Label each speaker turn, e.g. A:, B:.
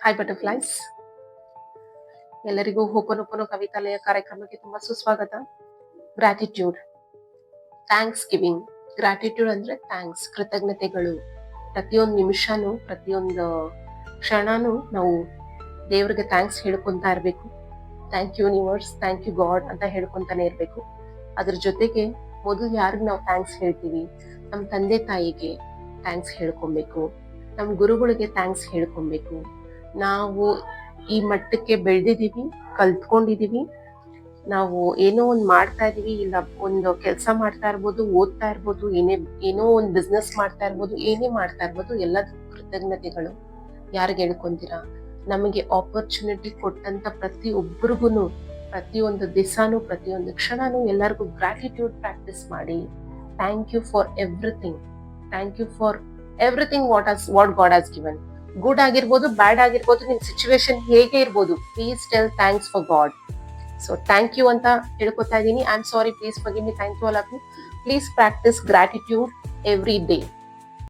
A: Hi butterflies, ಎಲ್ಲರಿಗೂ ಹೋಪನೋಪನೋ ಕವಿತಾಲಯ ಕಾರ್ಯಕ್ರಮಕ್ಕೆ ತುಂಬಾ ಸುಸ್ವಾಗತ. Gratitude, thanksgiving. ಗ್ರಾಟಿಟ್ಯೂಡ್ ಅಂದ್ರೆ ಥ್ಯಾಂಕ್ಸ್, ಕೃತಜ್ಞತೆಗಳು. ಪ್ರತಿಯೊಂದು ನಿಮಿಷನೂ, ಪ್ರತಿಯೊಂದು ಕ್ಷಣನೂ ನಾವು ದೇವ್ರಿಗೆ ಥ್ಯಾಂಕ್ಸ್ ಹೇಳ್ಕೊಂತಾ ಇರಬೇಕು. Thank you universe, thank you God ಅಂತ ಹೇಳ್ಕೊಂತಾನೆ ಇರಬೇಕು. ಅದ್ರ ಜೊತೆಗೆ ಮೊದಲು ಯಾರಿಗೆ ನಾವು ಥ್ಯಾಂಕ್ಸ್ ಹೇಳ್ತೀವಿ, ನಮ್ಮ ತಂದೆ ತಾಯಿಗೆ ಥ್ಯಾಂಕ್ಸ್ ಹೇಳ್ಕೊಬೇಕು, ನಮ್ಮ ಗುರುಗಳಿಗೆ ಥ್ಯಾಂಕ್ಸ್ ಹೇಳ್ಕೊಬೇಕು. ನಾವು ಈ ಮಟ್ಟಕ್ಕೆ ಬೆಳೆದಿದ್ದೀವಿ, ಕಲ್ತ್ಕೊಂಡಿದೀವಿ, ನಾವು ಏನೋ ಒಂದು ಮಾಡ್ತಾ ಇದೀವಿ, ಇಲ್ಲ ಒಂದು ಕೆಲಸ ಮಾಡ್ತಾ ಇರ್ಬೋದು, ಓದ್ತಾ ಇರ್ಬೋದು, ಏನೋ ಒಂದು ಬಿಸ್ನೆಸ್ ಮಾಡ್ತಾ ಇರ್ಬೋದು, ಏನೇ ಮಾಡ್ತಾ ಇರ್ಬೋದು, ಎಲ್ಲದಕ್ಕೂ ಕೃತಜ್ಞತೆಗಳು. ಯಾರಿಗೆ ಹೇಳ್ಕೊಂತೀರಾ? ನಮಗೆ ಆಪರ್ಚುನಿಟಿ ಕೊಟ್ಟಂತ ಪ್ರತಿಯೊಬ್ಬರಿಗೂ, ಪ್ರತಿಯೊಂದು ದಿವಸನೂ, ಪ್ರತಿಯೊಂದು ಕ್ಷಣನೂ ಎಲ್ಲರಿಗೂ ಗ್ರಾಟಿಟ್ಯೂಡ್ ಪ್ರಾಕ್ಟೀಸ್ ಮಾಡಿ. Thank you for everything. Thank you for everything what God has given. Good ಆಗಿರ್ಬೋದು, ಬ್ಯಾಡ್ ಆಗಿರ್ಬೋದು, ನಿಮ್ ಸಿಚುವೇಶನ್ ಹೇಗೆ ಇರ್ಬೋದು, please tell thanks for God. So thank you ಅಂತ ಹೇಳ್ಕೊತಾ ಇದ್ದೀನಿ. I am sorry, please forgive me. Thank you all of you. Please practise gratitude every day.